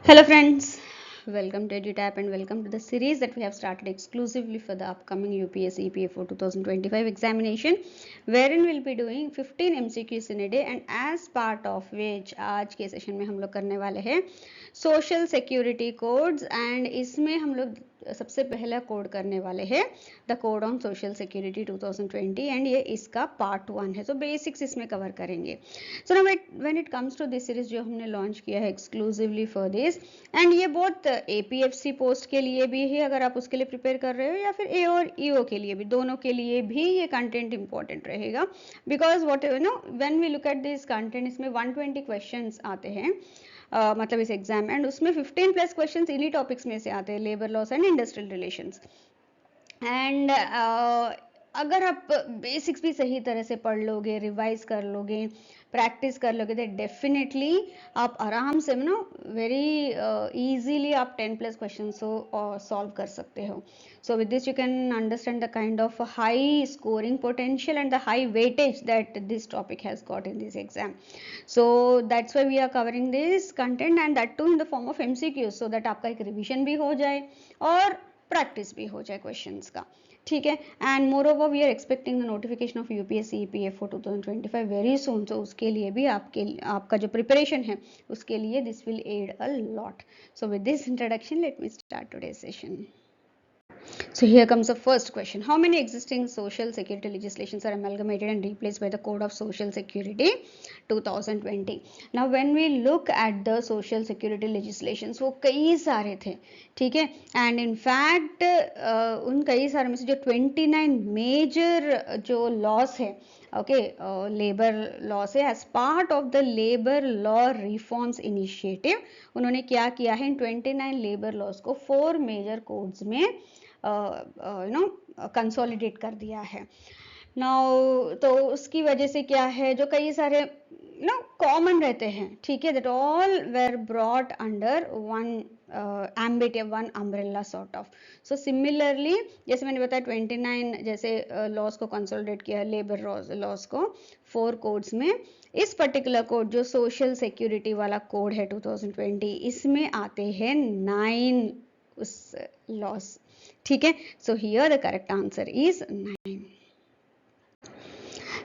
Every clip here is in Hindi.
Hello friends, welcome to EduTap and welcome to the series that we have started exclusively for the upcoming UPSC EPFO 2025 examination, wherein we'll be doing 15 MCQs in a day, and as part of which आज के सेशन में हम लोग करने वाले हैं सोशल सिक्योरिटी कोड्स, एंड इसमें हम लोग सबसे पहला कोड करने वाले हैं the code on social security 2020, and ये इसका पार्ट 1 है। सो बेसिक्स इसमें कवर करेंगे। So now when it comes to this series जो हमने लॉन्च किया है एक्सक्लूसिवली फॉर दिस, एंड ये बहुत एपीएफसी पोस्ट के लिए भी है अगर आप उसके लिए प्रिपेयर कर रहे हो, या फिर ए और ईओ के लिए भी, दोनों के लिए भी ये कंटेंट इंपॉर्टेंट रहेगा। Because what you know when we look at this content, इसमें 120 क्वेश्चंस आते हैं मतलब इस एग्जाम, एंड उसमें 15 प्लस क्वेश्चंस इन्हीं टॉपिक्स में से आते हैं, labour laws and industrial relations. And अगर आप बेसिक्स भी सही तरह से पढ़ लोगे, रिवाइज कर लोगे, प्रैक्टिस कर लोगे, तो डेफिनेटली आप आराम से ना वेरी इजीली आप 10 प्लस क्वेश्चन सॉल्व कर सकते हो। So with this you can understand the kind of high scoring potential and the high weightage that this topic has got in this exam. So that's why we are covering this content, and that too in the form of MCQ, so that आपका एक रिविजन भी हो जाए और प्रैक्टिस भी हो जाए क्वेश्चंस का। ठीक है, and more over we are expecting the notification of UPSC EPFO 2025 very soon. So उसके लिए भी आपका जो प्रिपरेशन है उसके लिए this will aid a lot. So with this introduction let me start today's session. So here comes the first question. How many existing social security legislations are amalgamated and replaced by the Code of Social Security 2020? Now when we look at the social security legislations, वो कई सारे थे, ठीक है, and in fact उन कई सारे में से जो 29 मेजर जो लॉस है, ओके, लेबर लॉ से as part of the labour law reforms initiative, उन्होंने क्या किया है, इन 29 लेबर लॉस को 4 मेजर कोड्स में कंसोलिडेट कर दिया है। नाउ तो उसकी वजह से क्या है, जो कई सारे कॉमन रहते हैं, ठीक है, that all were brought under one ambit या one umbrella sort of. So similarly जैसे मैंने बताया 29 जैसे लॉस को कंसोलिडेट किया है, लेबर लॉस को 4 कोड्स में, इस पर्टिकुलर कोड जो सोशल सिक्योरिटी वाला कोड है 2020, इसमें आते हैं 9 उस लॉस, ठीक है। So here the correct answer is 9।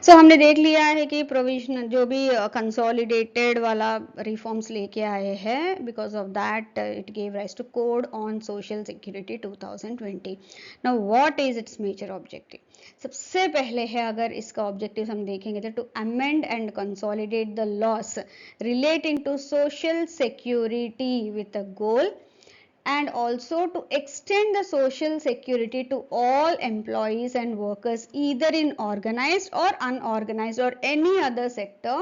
सो हमने देख लिया है कि प्रोविजनल जो भी कंसोलिडेटेड वाला रिफॉर्म्स लेके आए हैं, because of that it gave rise to code on social security 2020। Now what is its major objective? सबसे पहले है, अगर इसका ऑब्जेक्टिव हम देखेंगे तो to amend and consolidate the laws relating to social security with a goal, and also to extend the social security to all employees and workers either in organized or unorganized or any other sector,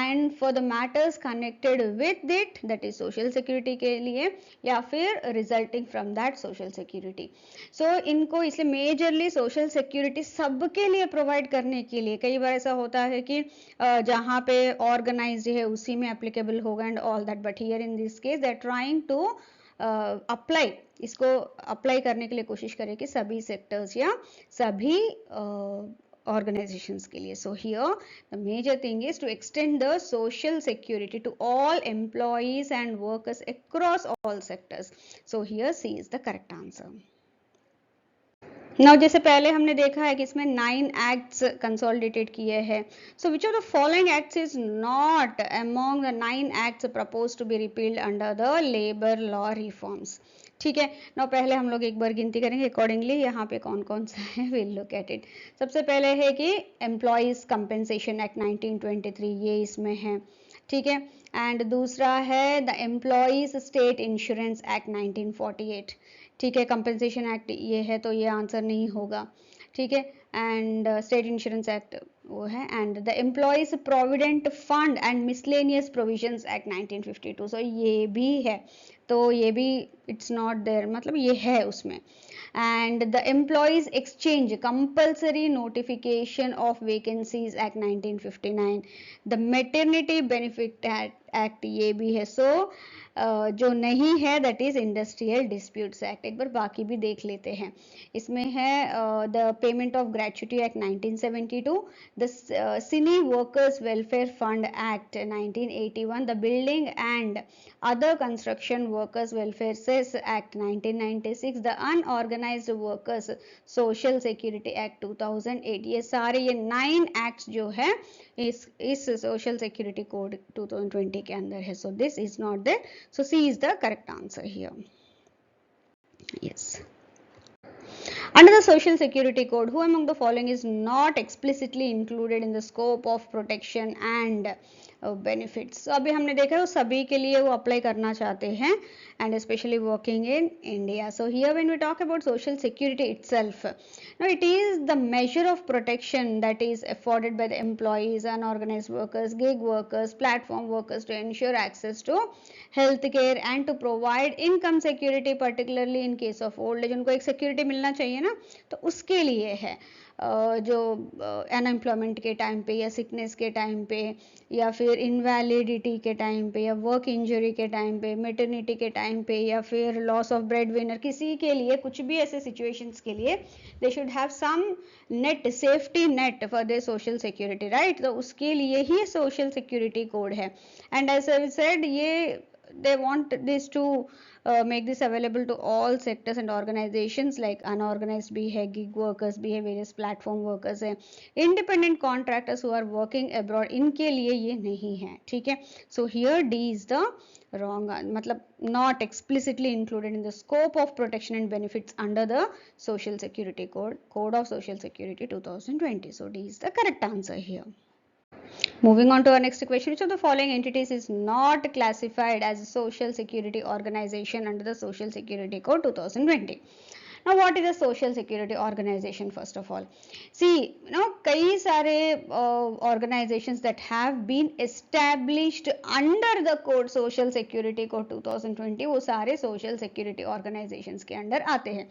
and for the matters connected with it, that is social security के लिए या फिर resulting from that social security. So इनको इसलिए majorly social security सबके लिए provide करने के लिए, कई बार ऐसा होता है कि जहाँ पे organized है उसी में applicable होगा and all that, but here in this case they are trying to apply, इसको अप्लाई करने के लिए कोशिश करें कि सभी सेक्टर्स या सभी ऑर्गेनाइजेशंस के लिए। So here the major thing is to extend the social security to all employees and workers across all sectors. So here C is the correct answer. Now जैसे पहले हमने देखा है कि इसमें 9 एक्ट्स कंसोलिडेटेड किए हैं। So which of the following acts is not among the 9 acts propose to be repealed under the labour law reforms? ठीक है, नाउ पहले हम लोग एक बार गिनती करेंगे अकॉर्डिंगली यहाँ पे कौन कौन सा है, विल लुक एट इट। सबसे पहले है कि एम्प्लॉयज कंपेंसेशन एक्ट 1923, ये इसमें है, ठीक है, एंड दूसरा है the employees state insurance act 1948, ठीक है, कंपेंसेशन एक्ट ये है तो ये आंसर नहीं होगा, ठीक है, एंड स्टेट इंश्योरेंस एक्ट वो है, and the employees provident fund and miscellaneous provisions act 1952, सो ये भी है, तो ये भी इट्स नॉट देयर, मतलब ये है उसमें, and the employees exchange compulsory notification of vacancies act 1959, the maternity benefit act ये भी है। so जो नहीं है that is industrial disputes act. एक बार बाकी भी देख लेते हैं। इसमें है the payment of gratuity act 1972, the cine workers welfare fund act 1981, the building and other construction workers welfare cess act 1996, the unorganised workers social security act 2008। ये सारे ये 9 एक्ट्स जो है इस सोशल सिक्योरिटी कोड 2020 के अंदर है। So this is not there, so C is the correct answer here. Yes. Under the Social Security Code, who among the following is not explicitly included in the scope of protection and benefits? So अभी हमने देखा है वो सभी के लिए वो अप्लाई करना चाहते हैं and especially working in India. So here when we talk about social security itself, now it is the measure of protection that is afforded by the employees, unorganized workers, gig workers, platform workers to ensure access to health care and to provide income security, particularly in case of old age. उनको एक security मिलना चाहिए ना, तो उसके लिए है जो अनएम्प्लॉयमेंट के टाइम पे या सिकनेस के टाइम पे या फिर इनवैलिडिटी के टाइम पे या वर्क इंजरी के टाइम पे, मेटर्निटी के टाइम पे या फिर लॉस ऑफ ब्रेड विनर, किसी के लिए कुछ भी ऐसे सिचुएशंस के लिए they should have some net, safety net for their social security, right. तो उसके लिए ही सोशल सिक्योरिटी कोड है। एंड एज आई सेड ये they want this to make this available to all sectors and organizations, like unorganized भी है, gig workers भी है, various platform workers है, independent contractors who are working abroad, इनके लिए ये नहीं है, ठीक है। So here D is the wrong, मतलब not explicitly included in the scope of protection and benefits under the Social Security Code of Social Security 2020. So D is the correct answer here. Moving on to our next question, which of the following entities is not classified as a social security organization under the Social Security Code 2020? Now what is a social security organization? First of all, see, कई सारे organizations that have been established under the code Social Security Code 2020 वो सारे social security organizations के अंदर आते हैं,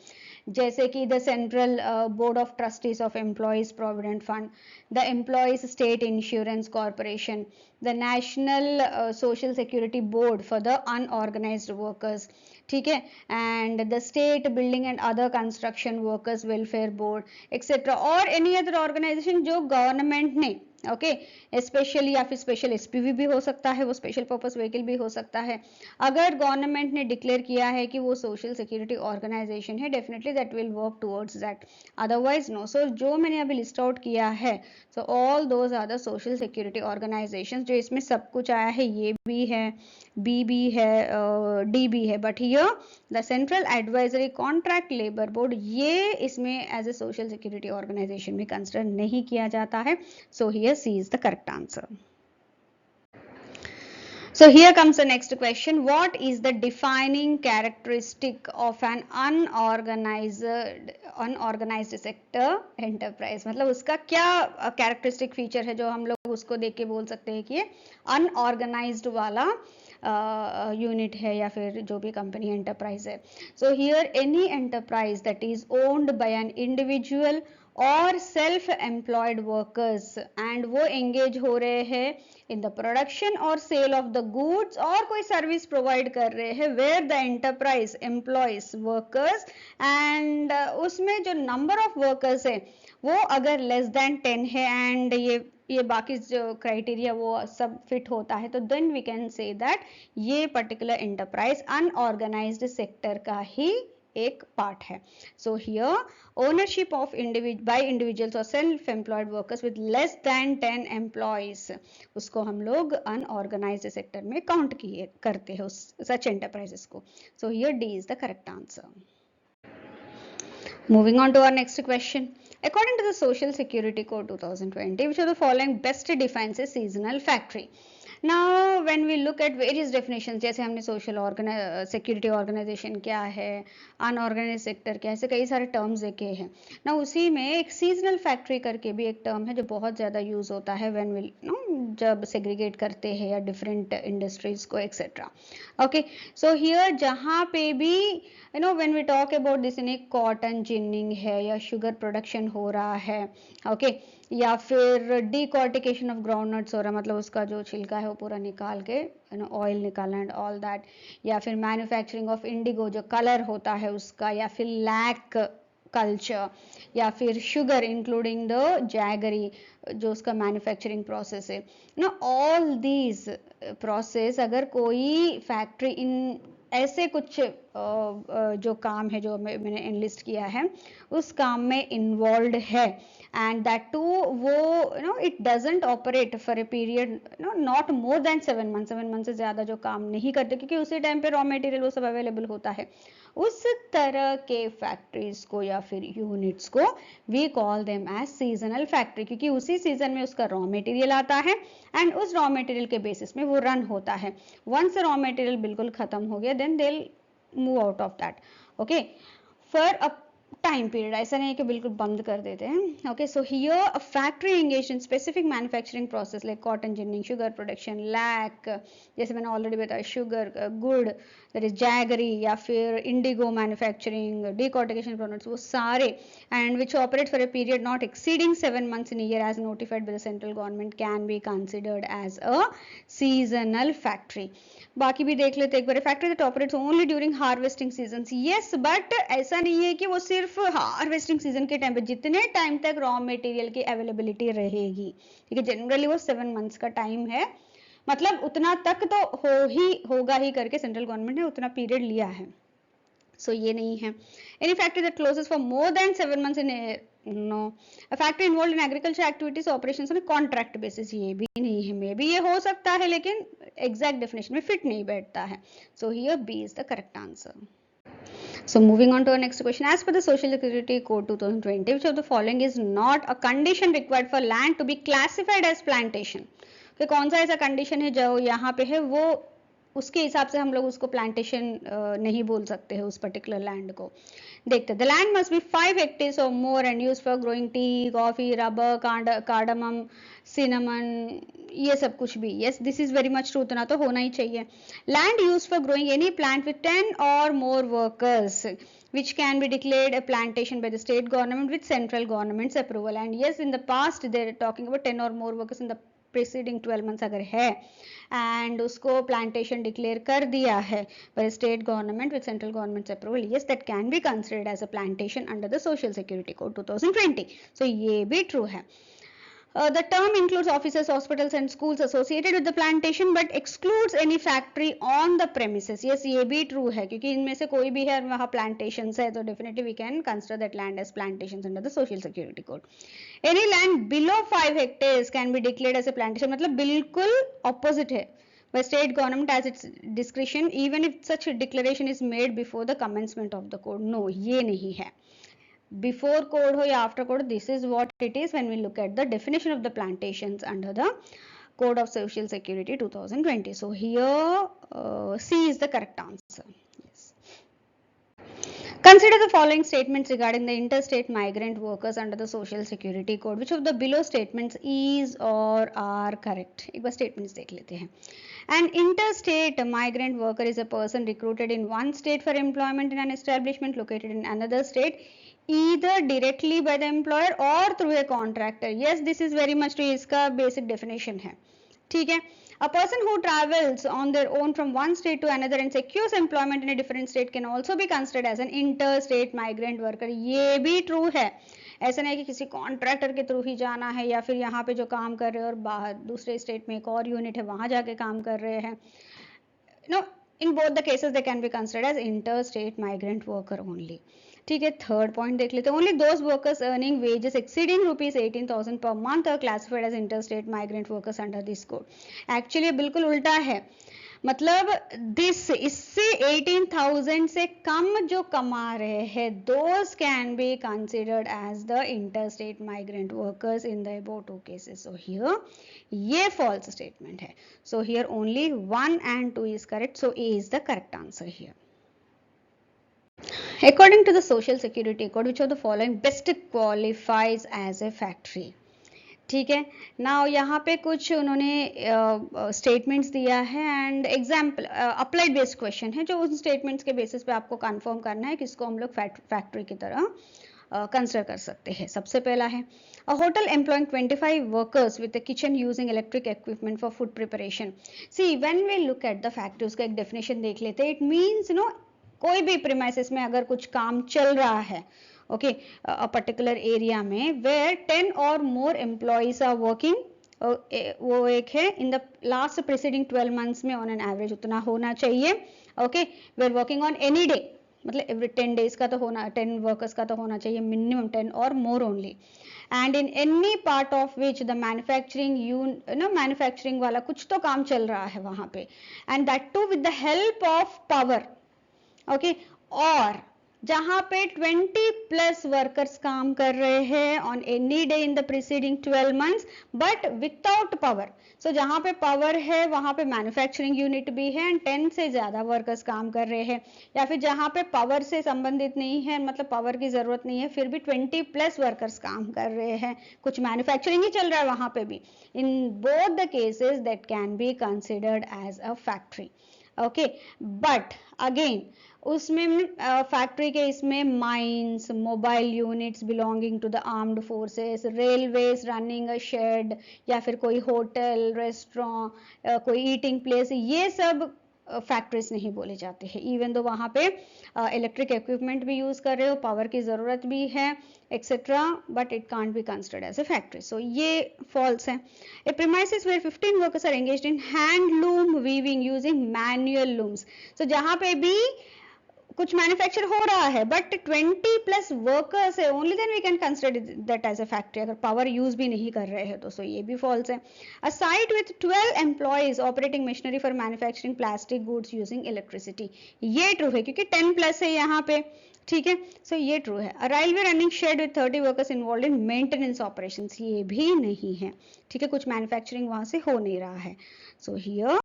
जैसे कि the central board of trustees of employees provident fund, the employees state insurance corporation, the national social security board for the unorganised workers, ठीक है, and the state building and other construction workers welfare board etcetera, और एनी अदर ऑर्गेनाइजेशन जो गवर्नमेंट ने ओके स्पेशली या फिर स्पेशल एसपीवी भी हो सकता है, वो स्पेशल पर्पस व्हीकल भी हो सकता है। अगर गवर्नमेंट ने डिक्लेयर किया है कि वो सोशल सिक्योरिटी ऑर्गेनाइजेशन है, definitely that will work towards that, otherwise no. So जो मैंने अभी लिस्ट आउट किया है, so all those are the social security organisation, जो इसमें सब कुछ आया है, ये भी है, बी भी है, डी भी है, but here the central advisory contract labour board ये इसमें as a social security organisation में कंसिडर नहीं किया जाता है। So here C is the correct answer. So here comes the next question. What is the defining characteristic of an unorganized sector enterprise? मतलब उसका क्या characteristic feature है जो हम लोग उसको देख के बोल सकते हैं कि ये unorganized वाला यूनिट है या फिर जो भी कंपनी एंटरप्राइज है। So here any enterprise that is owned by an individual और सेल्फ एम्प्लॉयड वर्कर्स एंड वो एंगेज हो रहे हैं इन द प्रोडक्शन और सेल ऑफ द गुड्स और कोई सर्विस प्रोवाइड कर रहे हैं, where the enterprise employs workers and उसमें जो नंबर ऑफ वर्कर्स है वो अगर लेस देन 10 है एंड ये बाकी जो क्राइटेरिया वो सब फिट होता है, तो then we can say that ये पर्टिकुलर एंटरप्राइज अनऑर्गेनाइज्ड सेक्टर का ही एक पार्ट है। So here ownership of by individuals और self employed workers with less than 10 employees, उसको हम लोग अनऑर्गेनाइज्ड सेक्टर में काउंट करते हैं सच एंटरप्राइजेस को। So here D is the correct answer. Moving on to our next question. According to the Social Security Code 2020, which of the following best defines a seasonal factory? Now when we look at various definitions, जैसे हमने सोशल सिक्योरिटी ऑर्गेनाइजेशन क्या है, अनऑर्गेनाइज सेक्टर क्या है, ऐसे कई सारे टर्म्स देखे हैं ना। उसी में एक सीजनल फैक्ट्री करके भी एक टर्म है जो बहुत ज़्यादा यूज़ होता है व्हेन वी जब सेग्रीगेट करते हैं या डिफरेंट इंडस्ट्रीज को एक्सेट्रा। ओके, सो हियर जहाँ पे भी when we talk about this in cotton ginning है या शुगर प्रोडक्शन हो रहा है, ओके, या फिर डिकॉर्टिकेशन ऑफ ग्राउंडनट्स हो रहा है, मतलब उसका जो छिलका है वो पूरा निकाल के ऑयल निकालना एंड ऑल दैट, या फिर मैन्युफैक्चरिंग ऑफ इंडिगो जो कलर होता है उसका, या फिर लैक कल्चर, या फिर शुगर इंक्लूडिंग द जैगरी जो उसका मैन्युफैक्चरिंग प्रोसेस है ना, ऑल दीज प्रोसेस अगर कोई फैक्ट्री इन ऐसे कुछ जो काम है जो मैंने एनलिस्ट किया है उस काम में इन्वॉल्व है, and that too वो it doesn't operate for a period not more than 7 months, 7 months से ज़्यादा जो काम नहीं करते क्योंकि उसी टाइम पे रॉ मटेरियल वो सब अवेलेबल होता है, उस तरह के फैक्ट्रीज को या फिर यूनिट्स को we call them as seasonal factory, क्योंकि उसी सीजन में उसका रॉ मटेरियल आता है एंड उस रॉ मटेरियल के बेसिस में वो रन होता है। वंस रॉ मटेरियल बिल्कुल खत्म हो गया then they move out of that, okay, for a time period, ऐसा नहीं है कि बिल्कुल बंद कर देते हैं। Okay, so here a factory engage in specific manufacturing process like cotton ginning, sugar production, lac, जैसे मैंने ऑलरेडी बताया, शुगर, गुड़, दैट इज जैगरी, या फिर इंडिगो मैन्युफैक्चरिंग, डिकॉर्टिकेशन प्रोडक्ट्स, वो सारे, and which operate for a period not exceeding 7 months in a year as notified by the central government can be considered as a seasonal factory। बाकी भी देख लेते एक बार, factory that operates only during harvesting season, yes, but ऐसा नहीं है कि वो सिर्फ हार्वेस्टिंग सीजन के टाइम पे, जितने टाइम तक रॉ मटेरियल की अवेलेबिलिटी रहेगी, ठीक है, जनरली वो 7 months का टाइम है, मतलब उतना तक तो होगा ही करके सेंट्रल गवर्नमेंट ने उतना पीरियड लिया है। सो ये नहीं है। Any factory that closes for more than 7 months in no, a factory involve in agriculture activities operations on contract basis, ये भी नहीं है, मे बी ये हो सकता है लेकिन एग्जैक्ट डेफिनेशन में फिट नहीं बैठता है। So here B is the correct answer. So moving on to our next question, as per the Social Security Code 2020, which of the following is not a condition required for land to be classified as plantation? तो कौन सा ऐसा कंडीशन है जो यहाँ पे है वो उसके हिसाब से हम लोग उसको प्लांटेशन नहीं बोल सकते हैं उस पर्टिकुलर लैंड को। देखते हैं, the land must be 5 hectares और more and use for growing T, coffee, rubber, cardamom, cinnamon, ये सब कुछ भी, yes this is very much true, उतना तो होना ही चाहिए। Land use for growing any plant with 10 or more workers which can be declared a plantation by the state government with central government's approval, and yes in the past they are talking about 10 or more workers in the preceding 12 months अगर है एंड उसको प्लांटेशन डिक्लेयर कर दिया है by state government with central government approval, yes that can be considered as a plantation under the social security code 2020। So ये भी ट्रू है। The term includes offices, hospitals and schools associated with the plantation but excludes any factory on the premises. Yes, ये भी true है क्योंकि इनमें से कोई भी है वहाँ plantations है तो definitely we can consider that land as plantations under the social security code. Any land below 5 hectares can be declared as a plantation, मतलब बिल्कुल opposite है by state government as its discretion even if such a declaration is made before the commencement of the code. No, ये नहीं है। Before code ho ya after code, this is what it is when we look at the definition of the plantations under the Code of Social Security 2020. So here C is the correct answer. Yes. Consider the following statements regarding the interstate migrant workers under the Social Security Code. Which of the below statements is or are correct? एक बार statements देख लेते हैं. An interstate migrant worker is a person recruited in one state for employment in an establishment located in another state, either directly by the employer or through a contractor. Yes, this is very much true, इसका basic definition है, ठीक है। A person who travels on their own from one state to another and secures employment in a different state can also be considered as an interstate migrant worker. ये भी true है, ऐसा नहीं कि किसी कॉन्ट्रैक्टर के थ्रू ही जाना है या फिर यहाँ पे जो काम कर रहे हैं और बाहर दूसरे स्टेट में एक और यूनिट है वहां जाके काम कर रहे हैं। No, in both the cases they can be considered as interstate migrant worker only. ठीक है, थर्ड पॉइंट देख लेते हैं। Only those workers earning wages exceeding ₹18,000 per month are classified as interstate migrant workers under this code. Actually बिल्कुल उल्टा है, मतलब इससे 18,000 से कम जो कमा रहे हैं those can be considered as the interstate migrant workers in the above two cases. So here ये फॉल्स स्टेटमेंट है। So here only 1 and 2 is correct, so A is the correct answer here. According to the Social Security Code, which of the following best qualifies as a factory? ठीक है, नाउ यहाँ पे कुछ उन्होंने स्टेटमेंट्स दिया है and example applied based question है जो उन स्टेटमेंट्स के बेसिस पे आपको कंफर्म करना है किसको हम लोग फैक्ट्री की तरह कंसिडर कर सकते हैं। सबसे पहला है a hotel employing 25 workers with a kitchen using electric equipment for food preparation. See when we look at the factory, उसका एक डेफिनेशन देख लेते हैं। इट मीन्स कोई भी प्रीमाइसेस में अगर कुछ काम चल रहा है, ओके, अ पर्टिकुलर एरिया में वेयर 10 और मोर एम्प्लॉइज आर वर्किंग, वो एक है in the last preceding 12 months में ऑन एन एवरेज उतना होना चाहिए। Okay, we are working on any day, मतलब एवरी 10 डेज का तो होना, 10 वर्कर्स का तो होना चाहिए मिनिमम 10 और more only. And in any part of which the manufacturing manufacturing वाला कुछ तो काम चल रहा है वहां पे, and that too with the help of power. Okay, और जहां पे 20 प्लस वर्कर्स काम कर रहे हैं on any day in the preceding 12 months but without power. So जहां पे पावर है वहां पे मैन्युफैक्चरिंग यूनिट भी है एंड 10 से ज्यादा वर्कर्स काम कर रहे हैं, या फिर जहां पे पावर से संबंधित नहीं है, मतलब पावर की जरूरत नहीं है, फिर भी 20 प्लस वर्कर्स काम कर रहे हैं, कुछ मैन्युफैक्चरिंग ही चल रहा है वहां पे भी, in both the cases that can be considered as a factory. Okay, but again उसमें फैक्ट्री के इसमें mines, mobile units belonging to the armed forces, railways running a shed, या फिर कोई होटल, रेस्टोरेंट, कोई ईटिंग प्लेस, ये सब फैक्ट्रीज नहीं बोले जाते हैं। इवन तो वहां पे इलेक्ट्रिक इक्विपमेंट भी यूज कर रहे हो, पावर की जरूरत भी है etcetera, but it can't be considered as a factory. So ये फॉल्स है। A premises where 15 workers are engaged in handloom weaving using manual looms. So जहां पे भी कुछ मैन्युफैक्चर हो रहा है बट 20 प्लस वर्कर्स है, only then we can consider that as a factory, अगर पावर यूज भी नहीं कर रहे हैं तो। सो ये भी फॉल्स है। A site with 12 employees operating machinery for manufacturing plastic goods using electricity, ये ट्रू है क्योंकि 10 प्लस है यहाँ पे, ठीक है। सो ये ट्रू है। A railway running shed with 30 workers involve in maintenance operations, ये भी नहीं है, ठीक है, कुछ मैन्युफैक्चरिंग वहां से हो नहीं रहा है। So here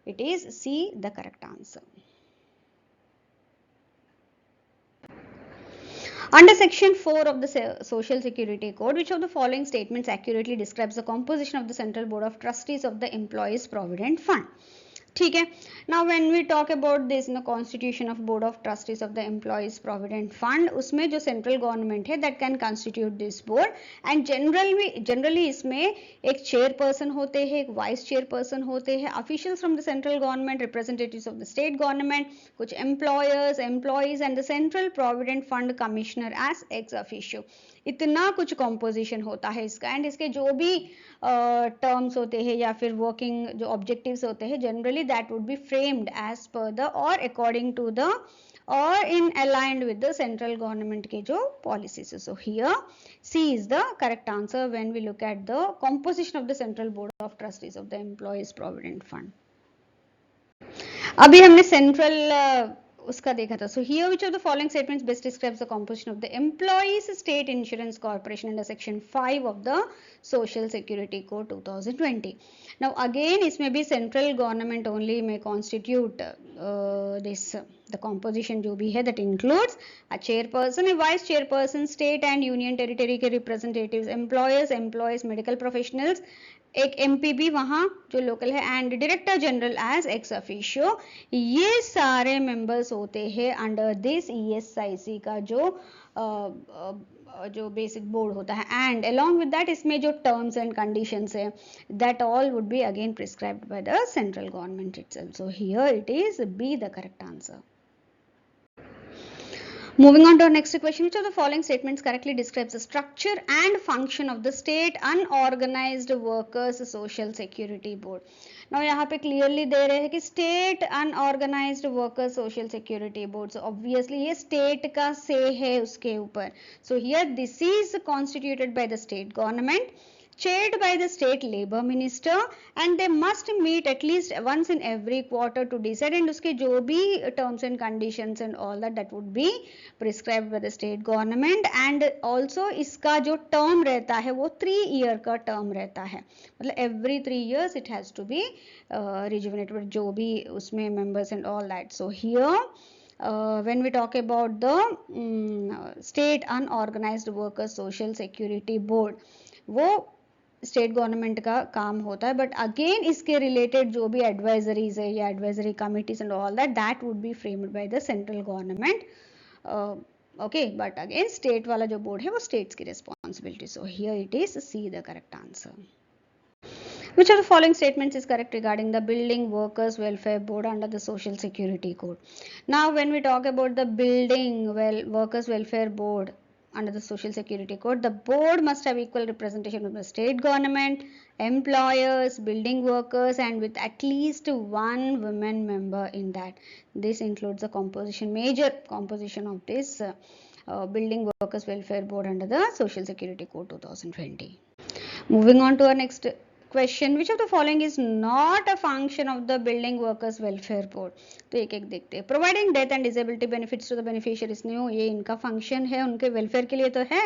it is see the correct answer. Under section 4 of the Social Security Code, which of the following statements accurately describes the composition of the Central Board of Trustees of the Employees Provident Fund? ठीक है। Now when we talk about this in the constitution of board of trustees of the employees provident fund, उसमें जो सेंट्रल गवर्नमेंट है that can constitute this board, and generally इसमें एक चेयरपर्सन होते हैं, एक वाइस चेयरपर्सन होते हैं, officials from the central government, representatives of the state government, कुछ employers, employees and the central provident fund commissioner as ex officio. इतना कुछ कॉम्पोजिशन होता है इसका, एंड इसके जो भी टर्म्स होते हैं या फिर वर्किंग जो ऑब्जेक्टिव्स होते हैं, generally that would be framed as per the और अकॉर्डिंग टू द और in aligned with the central government के जो policies. So here C is the correct answer when we look at the composition of the central board of trustees of the employees provident fund. अभी हमने सेंट्रल उसका देखा था। So here which of the following statements best describes the composition of the employees state insurance corporation under section 5 of the social security code 2020। Now again इसमें भी सेंट्रल गवर्नमेंट ओनली में कॉन्स्टिट्यूट दिस द कॉम्पोजिशन जो भी है, that includes a chairperson, a vice chairperson, state and union territory के रिप्रेजेंटेटिव्स, एम्प्लॉयज, मेडिकल प्रोफेशनल्स, एक एमपीबी वहां जो लोकल है, and director general as ex officio. ये सारे मेंबर्स होते हैं अंडर दिस ईएसआईसी का जो बेसिक बोर्ड होता है, एंड अलोंग विद दैट इसमें जो टर्म्स एंड कंडीशंस है that all would be again prescribed by the central government itself. So here it is be the correct answer. Moving on to our next question, which of the following statements correctly describes the structure and function of the state unorganized workers social security board? Now यहाँ पे clearly दे रहे हैं कि state unorganized workers social security board, so obviously ये state का say है उसके ऊपर। So here this is constituted by the state government, chaired by the state labor minister, and they must meet at least once in every quarter to decide, and उसके जो भी terms and conditions and all that would be prescribed by the state government, and also इसका जो term रहता है वो 3 year का term रहता है, मतलब every 3 years it has to be rejuvenated, जो भी उसमें members and all that. So here when we talk about the state unorganized workers social security board, वो स्टेट गवर्नमेंट का काम होता है, बट अगेन इसके रिलेटेड जो भी एडवाइजरीज है या advisory committees and all that would be framed by the central government okay, but again state वाला जो बोर्ड है वो स्टेट्स की responsibility. So here it is see the correct answer. Which of the following statements is correct regarding the Building Workers Welfare Board under the Social Security Code? Now, when we talk about the Building Workers Welfare Board under the Social Security Code, the board must have equal representation of the state government, employers, building workers, and with at least one women member in that. This includes the major composition of this Building Workers Welfare Board under the Social Security Code 2020. Moving on to our next question, which of the following is not a function of the Building Workers Welfare Board? तो एक एक देखते हैं. Providing death and disability benefits to the beneficiaries, new ये इनका फंक्शन है, उनके वेलफेयर के लिए तो है.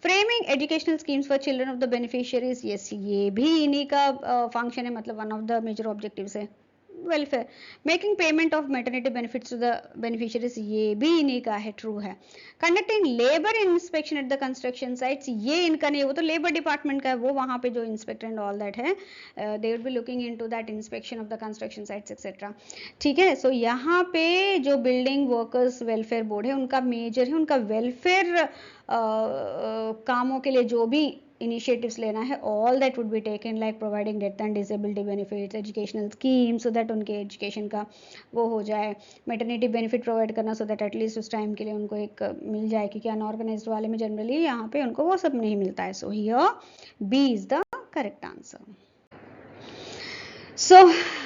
Framing educational schemes for children of the beneficiaries, yes ये भी इन्हीं का फंक्शन है, मतलब one of the major objectives है welfare. Making payment of maternity benefits to the beneficiaries, ये भी इन्हीं का है, ट्रू है. Conducting labour inspection at the construction sites, ये इनका नहीं है, वो तो लेबर डिपार्टमेंट का है, वो वहां पे जो इंस्पेक्टर एंड ऑल दैट है, they would be looking into that inspection of the construction sites etcetera. ठीक है. सो यहाँ पे जो बिल्डिंग वर्कर्स वेलफेयर बोर्ड है उनका मेजर है, उनका वेलफेयर कामों के लिए जो भी initiatives लेना है, all that would be taken like providing death and disability benefits, educational schemes so that उनके education का वो हो जाए, maternity benefit provide करना so that at least उस time के लिए उनको एक मिल जाए, क्योंकि unorganized वाले में generally यहाँ पे उनको वो सब नहीं मिलता है. So here B is the correct answer. So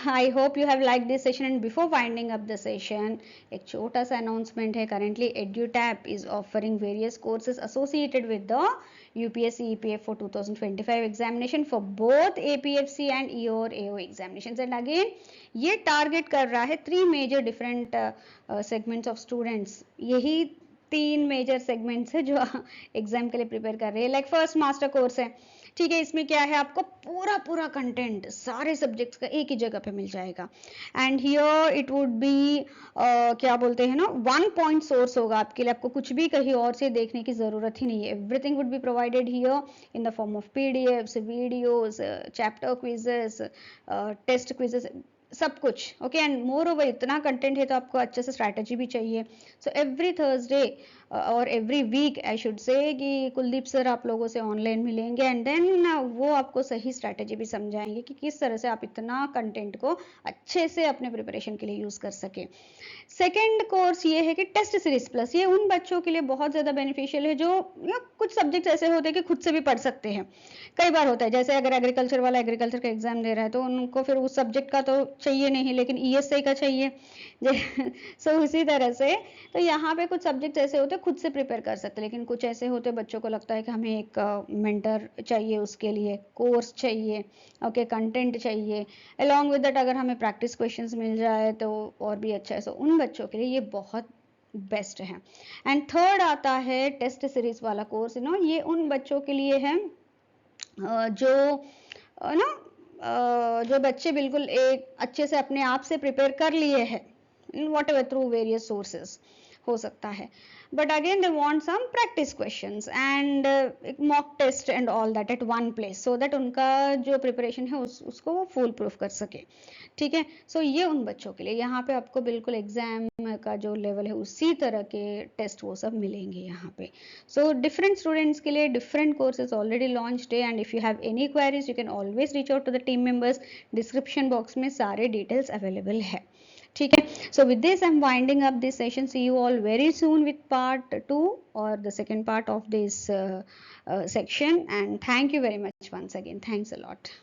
I hope you have liked this session, and before winding up the session, एक छोटा सा announcement है. Currently EduTap is offering various courses associated with the UPSC EPF for 2025 examination for both APFC and EOR AO examinations. And again ये target कर रहा है 3 major different segments of students. यही 3 मेजर सेगमेंट्स है जो एग्जाम के लिए प्रिपेयर कर रहे हैं. लाइक फर्स्ट मास्टर कोर्स है, ठीक है, इसमें क्या है, आपको पूरा कंटेंट सारे सब्जेक्ट्स का एक ही जगह पे मिल जाएगा. And here it would be क्या बोलते हैं ना, वन पॉइंट सोर्स होगा आपके लिए, आपको कुछ भी कहीं और से देखने की जरूरत ही नहीं है. Everything would be provided here in the form of PDFs, videos, chapter quizzes, test quizzes, सब कुछ. ओके. एंड मोर ओवर इतना कंटेंट है तो आपको अच्छे से स्ट्रैटेजी भी चाहिए. सो एवरी थर्सडे और every week I should say कि कुलदीप सर आप लोगों से ऑनलाइन मिलेंगे, एंड देन वो आपको सही स्ट्रैटेजी भी समझाएंगे कि किस तरह से आप इतना कंटेंट को अच्छे से अपने प्रिपरेशन के लिए यूज कर सके. सेकेंड कोर्स ये है कि टेस्ट सीरीज प्लस, ये उन बच्चों के लिए बहुत ज्यादा बेनिफिशियल है जो कुछ सब्जेक्ट ऐसे होते हैं कि खुद से भी पढ़ सकते हैं. कई बार होता है जैसे अगर एग्रीकल्चर वाला एग्रीकल्चर का एग्जाम दे रहा है तो उनको फिर उस सब्जेक्ट का तो चाहिए नहीं, लेकिन ईएसआई का चाहिए. सो उसी तरह से तो यहाँ पे कुछ सब्जेक्ट ऐसे होते हैं खुद से प्रिपेयर कर सकते हैं, लेकिन कुछ ऐसे होते हैं बच्चों को लगता है कि हमें एक मेंटर चाहिए, उसके लिए कोर्स चाहिए, ओके, कंटेंट चाहिए. अलॉन्ग विद दैट अगर हमें प्रैक्टिस क्वेश्चंस मिल जाए तो और भी अच्छा है. सो उन बच्चों के लिए ये बहुत बेस्ट है. एंड थर्ड आता है टेस्ट सीरीज वाला कोर्स, ये उन बच्चों के लिए है जो ना जो बच्चे बिल्कुल एक अच्छे से अपने आप से प्रिपेयर कर लिए हैं, whatever through various sources हो सकता है, but again they want some practice questions and mock test and all that at one place, so that उनका जो प्रिपरेशन है उसको वो फुल प्रूफ कर सके. ठीक है. सो ये उन बच्चों के लिए यहाँ पे आपको बिल्कुल एग्जाम का जो लेवल है उसी तरह के टेस्ट वो सब मिलेंगे यहाँ पे. सो डिफरेंट स्टूडेंट्स के लिए डिफरेंट कोर्सेज ऑलरेडी लॉन्च्ड है, and if you have any queries you can always reach out to the team members. Description box में सारे डिटेल्स अवेलेबल है. ठीक है. So with this I'm winding up this session. See you all very soon with part 2 or the second part of this section, and thank you very much once again. Thanks a lot.